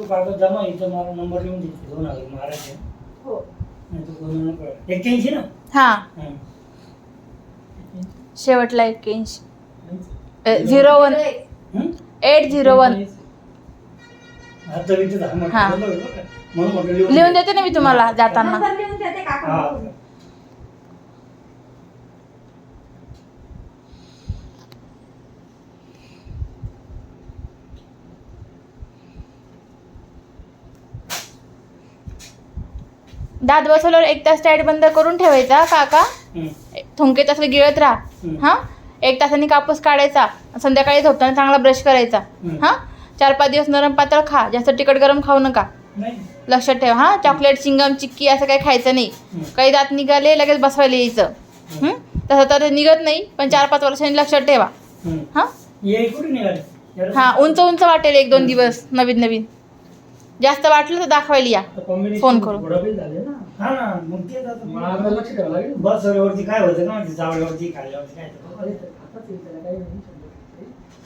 कागद जमा इथं मला नंबर लिहून देते 2000 मारायचे. हो. नाही तर कोणी नको. 81 ना. हा हं. शेवटला 81 01 हं? 801 आता इथं दहा मिनिटं हा. बोललो बरं का. म्हणून म्हटलं लिहून देते ना मी तुम्हाला जाताना. नंबर लिहून देते काका. हा. दात बसवल्यावर 1 तास टाईट बंद करून ठेवायचा काका. हं. थुंके तसं गिळत राहा. हा 1 तासाने कापूस काढायचा. संध्याकाळी झोपताना चांगला ब्रश करायचा. हा 4-5 दिवस नरम पातळ खा. जास्त तिखट गरम खाऊ नका. नाही. लक्षात ठेवा. हा चॉकलेट चिंगम चिक्की असं काही खायचं नाही. काही दात निघाले लगेच बसवायला यायचं. तसं तर ते निघत नाही पण 4-5 वर्षांनी लक्षात ठेवा. हं. हा ये कुठे निघाले? हा उंच उंच वाटेल 1-2 दिवस नवीन नवीन. जास्त वाटलं तर दाखवायला या फोन करून. हा ना मग तेच आता मला आता लक्ष ठेवावं लागेल. बसवल्यावरती काय होतं ना म्हणजे चावल्यावरती खाल्ल्यावरती काय होतं. हातात येईल त्याला, काही नाही.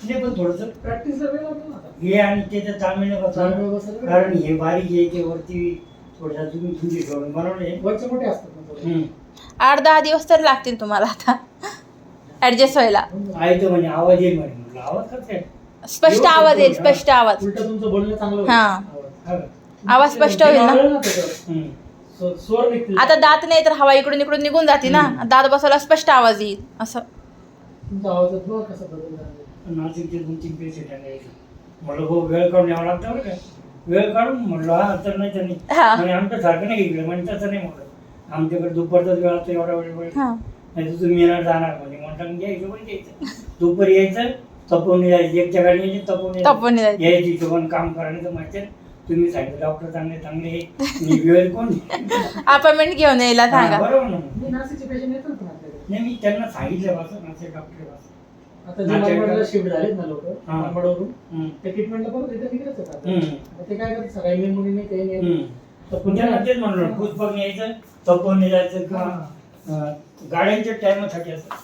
नाही पण थोडंसं प्रॅक्टिसला वेळ लागतो ना आता. हे आणि त्याचं ताळमेळ ताळमेळ बसवलं. बसवलं. कारण हे बारीक आहे ते वरती थोडं तुम्ही तुमची ठेवून बनवले. वरचे मोठे असतात ना थोडे. 8-10 दिवस तर लागतील तुम्हाला आता ऍडजस्ट व्हायला. आहे तर म्हणजे आवाज येईल म्हणे. म्हटलं आवाज कसं आहे? स्पष्ट आवाज येईल. स्पष्ट आवाज. उलट तुमचं बोलणं चांगलं होईल. हा. हा का? आवाज स्पष्ट होईल ना. हं. स्वर निघतील. आता दात नाही तर हवा इकडून इकडून निघून जाते ना. दात बसवला स्पष्ट आवाज येईल असं. तुमचा आवाजात बघा कसा बदल झाला. नाशिकचे 2-3 पेशंट टाकायचे. म्हटलं हो वेळ काढून यावं लागतं बरं का. वेळ काढून म्हटलं हा तर नाही तर नाही. हा. म्हणजे आमच्या सारखं नाही इकडे म्हणजे तसं नाही म्हटलं. आमच्याकडे दुपारचाच वेळ असतो एवढा वेळ. हा. नाही तर तुम्ही येणार जाणार म्हणजे म्हटलं घ्यायचं पण घ्यायचं. दुपारी यायचं तपवून यायचं. एकच्या गाडी यायची तपवून तपवून यायचं. यायची हिशोबाने काम करायचं माहिती. तुम्ही सांगितलं डॉक्टर चांगले चांगले मी वेळ कोण अपॉइंटमेंट घेऊन यायला हा, सांगा. बरोबर ना. मी नाशिकचे पेशंट येतात पण आपल्याकडे. नाही मी त्यांना सांगितलं बसं नाशिक डॉक्टर बस. आता जे मालवणला शिफ्ट झालेत ना लोक हा. मालवणवरून ते ट्रीटमेंटला परत इथे निघत येतात. हम्म. मग ते काय करतात सकाळी मेन मुलीने काही नाही तर पण त्यांना तेच म्हणलं पुष्पक न्यायचं तपवून यायचं किंवा गाड्यांच्या टायमासाठी असं